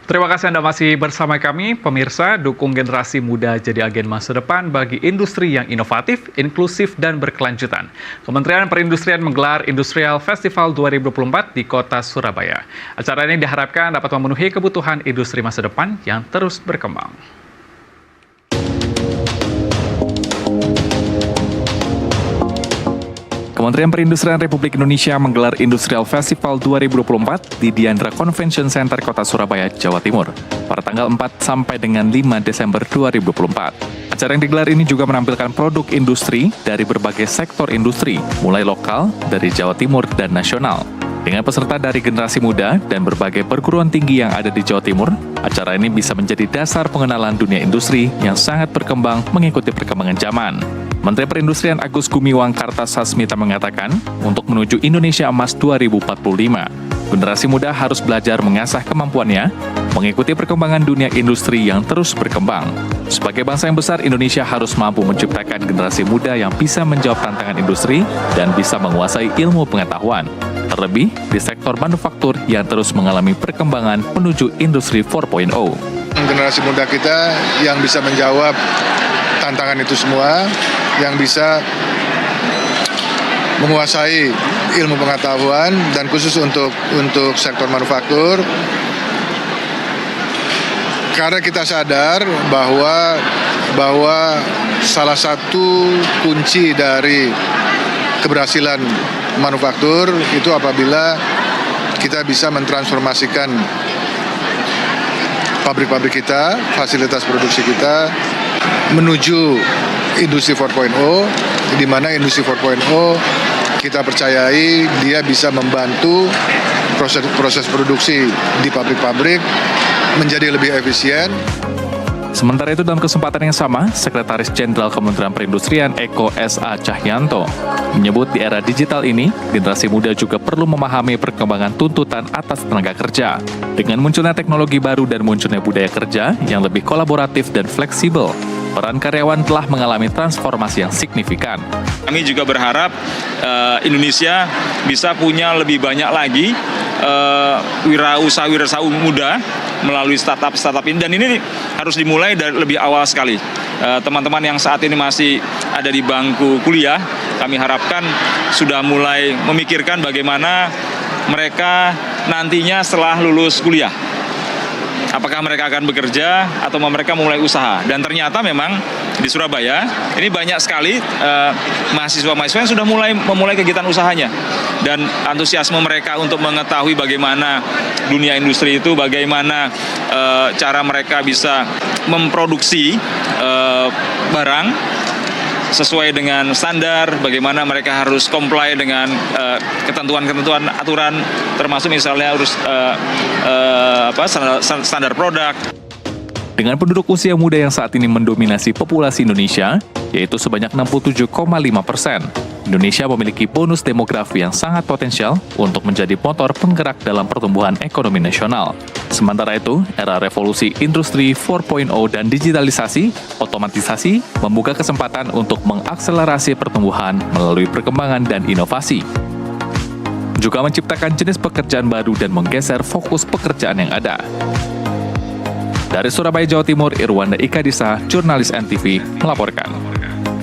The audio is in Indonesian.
Terima kasih Anda masih bersama kami, pemirsa. Dukung generasi muda jadi agen masa depan bagi industri yang inovatif, inklusif, dan berkelanjutan. Kementerian Perindustrian menggelar Industrial Festival 2024 di Kota Surabaya. Acara ini diharapkan dapat memenuhi kebutuhan industri masa depan yang terus berkembang. Kementerian Perindustrian Republik Indonesia menggelar Industrial Festival 2024 di Diandra Convention Center Kota Surabaya, Jawa Timur, pada tanggal 4 sampai dengan 5 Desember 2024. Acara yang digelar ini juga menampilkan produk industri dari berbagai sektor industri, mulai lokal, dari Jawa Timur, dan nasional. Dengan peserta dari generasi muda dan berbagai perguruan tinggi yang ada di Jawa Timur, acara ini bisa menjadi dasar pengenalan dunia industri yang sangat berkembang mengikuti perkembangan zaman. Menteri Perindustrian Agus Gumiwang Kartasasmita mengatakan, untuk menuju Indonesia Emas 2045, generasi muda harus belajar mengasah kemampuannya, mengikuti perkembangan dunia industri yang terus berkembang. Sebagai bangsa yang besar, Indonesia harus mampu menciptakan generasi muda yang bisa menjawab tantangan industri dan bisa menguasai ilmu pengetahuan. Terlebih di sektor manufaktur yang terus mengalami perkembangan menuju industri 4.0. Generasi muda kita yang bisa menjawab tantangan itu semua, yang bisa menguasai ilmu pengetahuan dan khusus untuk sektor manufaktur. Karena kita sadar bahwa salah satu kunci dari keberhasilan manufaktur itu apabila kita bisa mentransformasikan pabrik-pabrik kita, fasilitas produksi kita menuju industri 4.0, di mana industri 4.0 kita percayai dia bisa membantu proses produksi di pabrik-pabrik menjadi lebih efisien. Sementara itu dalam kesempatan yang sama, Sekretaris Jenderal Kementerian Perindustrian Eko S.A. Cahyanto menyebut di era digital ini, generasi muda juga perlu memahami perkembangan tuntutan atas tenaga kerja. Dengan munculnya teknologi baru dan munculnya budaya kerja yang lebih kolaboratif dan fleksibel, peran karyawan telah mengalami transformasi yang signifikan. Kami juga berharap Indonesia bisa punya lebih banyak lagi wirausaha muda melalui startup ini, dan ini harus dimulai dari lebih awal sekali. Teman-teman yang saat ini masih ada di bangku kuliah, kami harapkan sudah mulai memikirkan bagaimana mereka nantinya setelah lulus kuliah. Apakah mereka akan bekerja atau mereka mulai usaha? Dan ternyata memang di Surabaya ini banyak sekali mahasiswa-mahasiswa yang sudah memulai kegiatan usahanya. Dan antusiasme mereka untuk mengetahui bagaimana dunia industri itu, bagaimana cara mereka bisa memproduksi barang sesuai dengan standar, bagaimana mereka harus comply dengan ketentuan-ketentuan aturan, termasuk misalnya harus standar produk. Dengan penduduk usia muda yang saat ini mendominasi populasi Indonesia, yaitu sebanyak 67,5%, Indonesia memiliki bonus demografi yang sangat potensial untuk menjadi motor penggerak dalam pertumbuhan ekonomi nasional. Sementara itu, era revolusi industri 4.0 dan digitalisasi, otomatisasi, membuka kesempatan untuk mengakselerasi pertumbuhan melalui perkembangan dan inovasi. Juga menciptakan jenis pekerjaan baru dan menggeser fokus pekerjaan yang ada. Dari Surabaya, Jawa Timur, Irwanda Ikadisa, jurnalis NTV, melaporkan.